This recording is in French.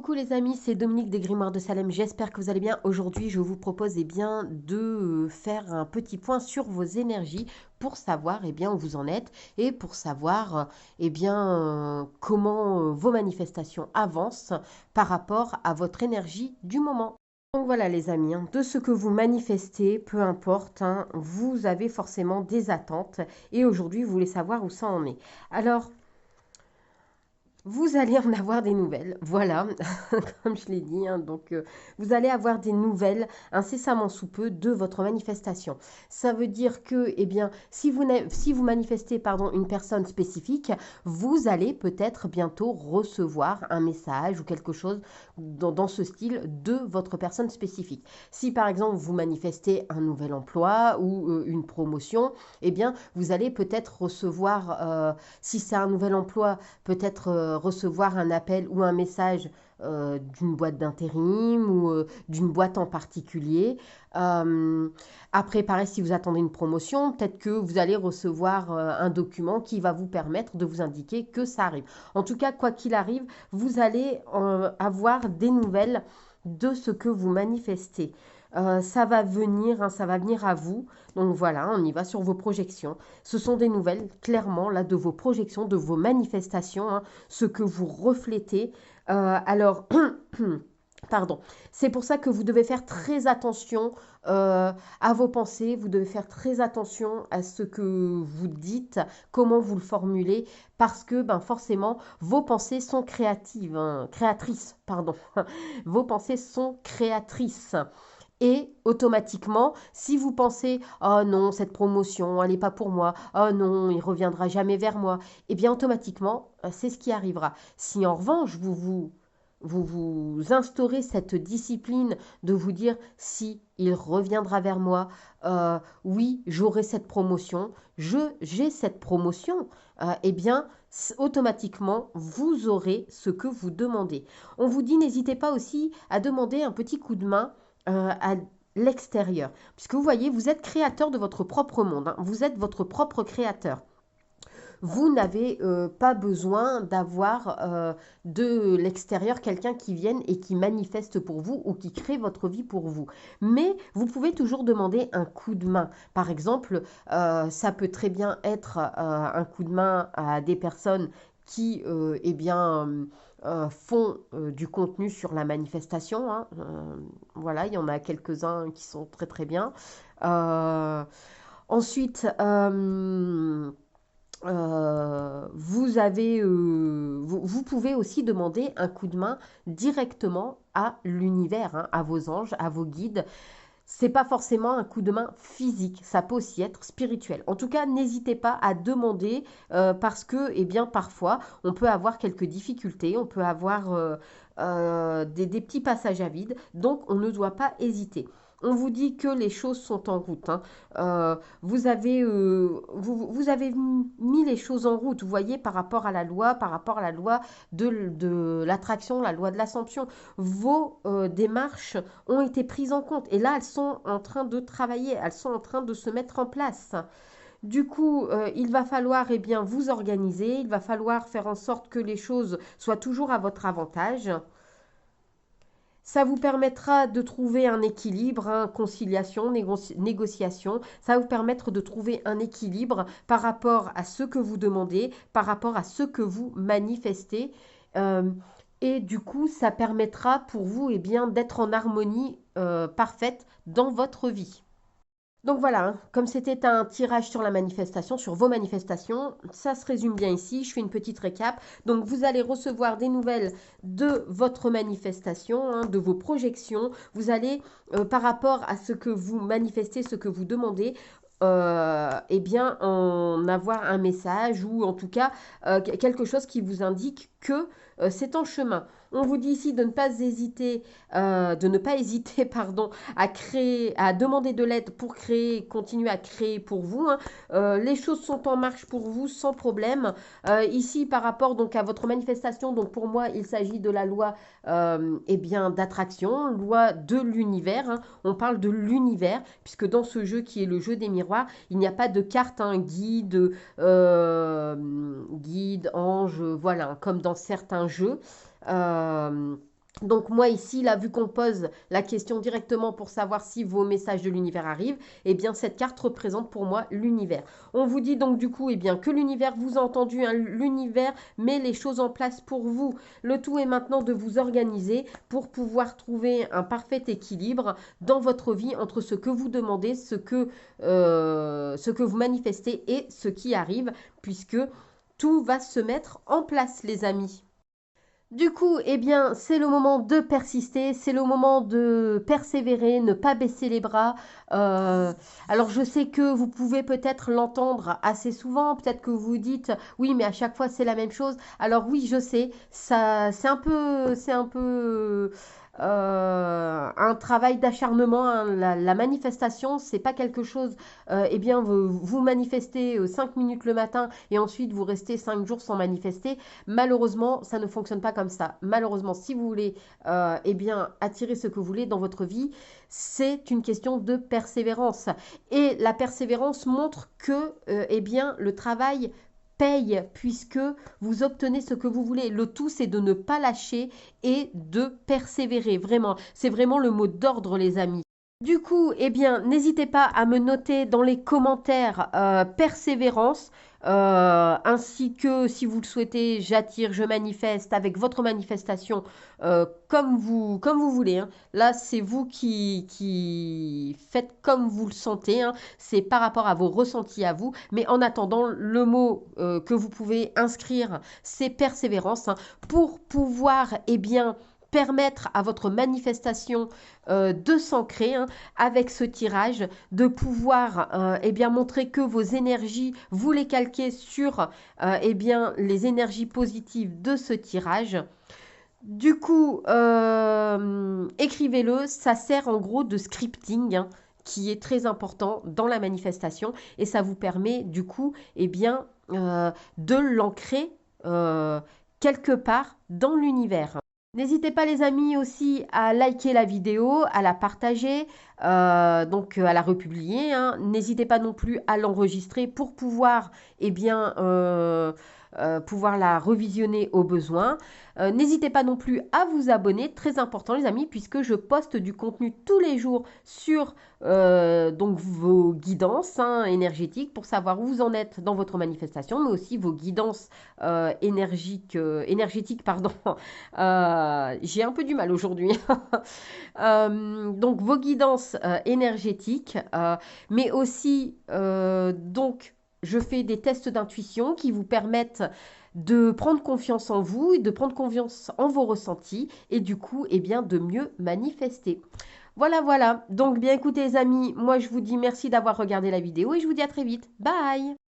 Coucou les amis, c'est Dominique des Grimoires de Salem, j'espère que vous allez bien. Aujourd'hui, je vous propose bien, de faire un petit point sur vos énergies pour savoir où vous en êtes et pour savoir comment vos manifestations avancent par rapport à votre énergie du moment. Donc voilà les amis, de ce que vous manifestez, peu importe, vous avez forcément des attentes et aujourd'hui, vous voulez savoir où ça en est. Alors, vous allez en avoir des nouvelles, voilà, comme je l'ai dit. Vous allez avoir des nouvelles incessamment sous peu de votre manifestation. Ça veut dire que, si vous manifestez, une personne spécifique, vous allez peut-être bientôt recevoir un message ou quelque chose dans ce style de votre personne spécifique. Si par exemple vous manifestez un nouvel emploi ou une promotion, vous allez peut-être recevoir, si c'est un nouvel emploi, peut-être recevoir un appel ou un message d'une boîte d'intérim ou d'une boîte en particulier. Après, pareil, si vous attendez une promotion, peut-être que vous allez recevoir un document qui va vous permettre de vous indiquer que ça arrive. En tout cas, quoi qu'il arrive, vous allez avoir des nouvelles de ce que vous manifestez. Ça va venir, ça va venir à vous. Donc voilà, on y va sur vos projections. Ce sont des nouvelles, clairement, là, de vos projections, de vos manifestations, ce que vous reflétez. Alors, pardon, c'est pour ça que vous devez faire très attention à vos pensées, vous devez faire très attention à ce que vous dites, comment vous le formulez, parce que forcément, vos pensées sont créatives, créatrices, pardon. Vos pensées sont créatrices. Et automatiquement, si vous pensez «Oh non, cette promotion, elle n'est pas pour moi. Oh non, il reviendra jamais vers moi», eh bien automatiquement, c'est ce qui arrivera. Si en revanche, vous instaurez cette discipline de vous dire «Si il reviendra vers moi, oui, j'aurai cette promotion, j'ai cette promotion», automatiquement, vous aurez ce que vous demandez. On vous dit n'hésitez pas aussi à demander un petit coup de main à l'extérieur. Puisque vous voyez, vous êtes créateur de votre propre monde. Vous êtes votre propre créateur. Vous n'avez pas besoin d'avoir de l'extérieur quelqu'un qui vienne et qui manifeste pour vous ou qui crée votre vie pour vous. Mais vous pouvez toujours demander un coup de main. Par exemple, ça peut très bien être un coup de main à des personnes qui font du contenu sur la manifestation. Voilà, il y en a quelques-uns qui sont très très bien. Euh, ensuite, vous pouvez aussi demander un coup de main directement à l'univers, à vos anges, à vos guides. C'est pas forcément un coup de main physique, ça peut aussi être spirituel. En tout cas, n'hésitez pas à demander parce que, parfois, on peut avoir quelques difficultés, on peut avoir des petits passages à vide, donc on ne doit pas hésiter. On vous dit que les choses sont en route. Vous avez mis les choses en route, vous voyez, par rapport à la loi de l'attraction, la loi de l'ascension. Vos démarches ont été prises en compte. Et là, elles sont en train de travailler, elles sont en train de se mettre en place. Du coup, il va falloir vous organiser, il va falloir faire en sorte que les choses soient toujours à votre avantage. Ça vous permettra de trouver un équilibre, conciliation, négociation. Ça va vous permettre de trouver un équilibre par rapport à ce que vous demandez, par rapport à ce que vous manifestez. Euh, et du coup, ça permettra pour vous d'être en harmonie parfaite dans votre vie. Donc voilà, comme c'était un tirage sur la manifestation, sur vos manifestations, ça se résume bien ici. Je fais une petite récap. Donc vous allez recevoir des nouvelles de votre manifestation, de vos projections. Vous allez, par rapport à ce que vous manifestez, ce que vous demandez, en avoir un message ou en tout cas quelque chose qui vous indique que c'est en chemin. On vous dit ici de ne pas hésiter, pardon, à créer, à demander de l'aide pour créer, continuer à créer pour vous. Les choses sont en marche pour vous sans problème. Ici, par rapport donc à votre manifestation, donc pour moi, il s'agit de la loi d'attraction, loi de l'univers. On parle de l'univers, puisque dans ce jeu qui est le jeu des miroirs, il n'y a pas de carte, guide, ange, voilà, comme dans certains jeux. Euh, Donc moi ici, là, vu qu'on pose la question directement pour savoir si vos messages de l'univers arrivent, eh bien cette carte représente pour moi l'univers. On vous dit donc du coup eh bien, que l'univers vous a entendu, hein, l'univers met les choses en place pour vous. Le tout est maintenant de vous organiser pour pouvoir trouver un parfait équilibre dans votre vie entre ce que vous demandez, ce que vous manifestez et ce qui arrive, puisque tout va se mettre en place les amis. Du coup, eh bien, c'est le moment de persister, c'est le moment de persévérer, ne pas baisser les bras. Euh, alors, je sais que vous pouvez peut-être l'entendre assez souvent, peut-être que vous dites, oui, mais à chaque fois c'est la même chose. Alors oui, je sais, ça, c'est un peu un travail d'acharnement, hein. La manifestation, c'est pas quelque chose. Eh bien, vous manifestez 5 minutes le matin et ensuite vous restez 5 jours sans manifester. Malheureusement, ça ne fonctionne pas comme ça. Malheureusement, si vous voulez eh bien, attirer ce que vous voulez dans votre vie, c'est une question de persévérance. Et la persévérance montre que eh bien, le travail paye puisque vous obtenez ce que vous voulez. Le tout, c'est de ne pas lâcher et de persévérer. Vraiment, c'est vraiment le mot d'ordre, les amis. Du coup, eh bien, n'hésitez pas à me noter dans les commentaires persévérance, ainsi que si vous le souhaitez, j'attire, je manifeste avec votre manifestation comme vous voulez, hein. Là, c'est vous qui faites comme vous le sentez, hein. C'est par rapport à vos ressentis à vous. Mais en attendant, le mot que vous pouvez inscrire, c'est persévérance, hein, pour pouvoir, eh bien, permettre à votre manifestation de s'ancrer, hein, avec ce tirage, de pouvoir eh bien, montrer que vos énergies, vous les calquez sur eh bien, les énergies positives de ce tirage. Du coup, écrivez-le, ça sert en gros de scripting, hein, qui est très important dans la manifestation et ça vous permet du coup eh bien, de l'ancrer euh, quelque part dans l'univers. N'hésitez pas les amis aussi à liker la vidéo, à la partager, donc à la republier, hein. N'hésitez pas non plus à l'enregistrer pour pouvoir, eh bien, pouvoir la revisionner au besoin. N'hésitez pas non plus à vous abonner, très important les amis, puisque je poste du contenu tous les jours sur donc vos guidances, hein, énergétiques pour savoir où vous en êtes dans votre manifestation, mais aussi vos guidances énergétiques, pardon. J'ai un peu du mal aujourd'hui. Donc vos guidances énergétiques, mais aussi donc je fais des tests d'intuition qui vous permettent de prendre confiance en vous, de prendre confiance en vos ressentis et du coup, eh bien, de mieux manifester. Voilà, voilà. Donc, bien écoutez les amis, moi je vous dis merci d'avoir regardé la vidéo et je vous dis à très vite. Bye!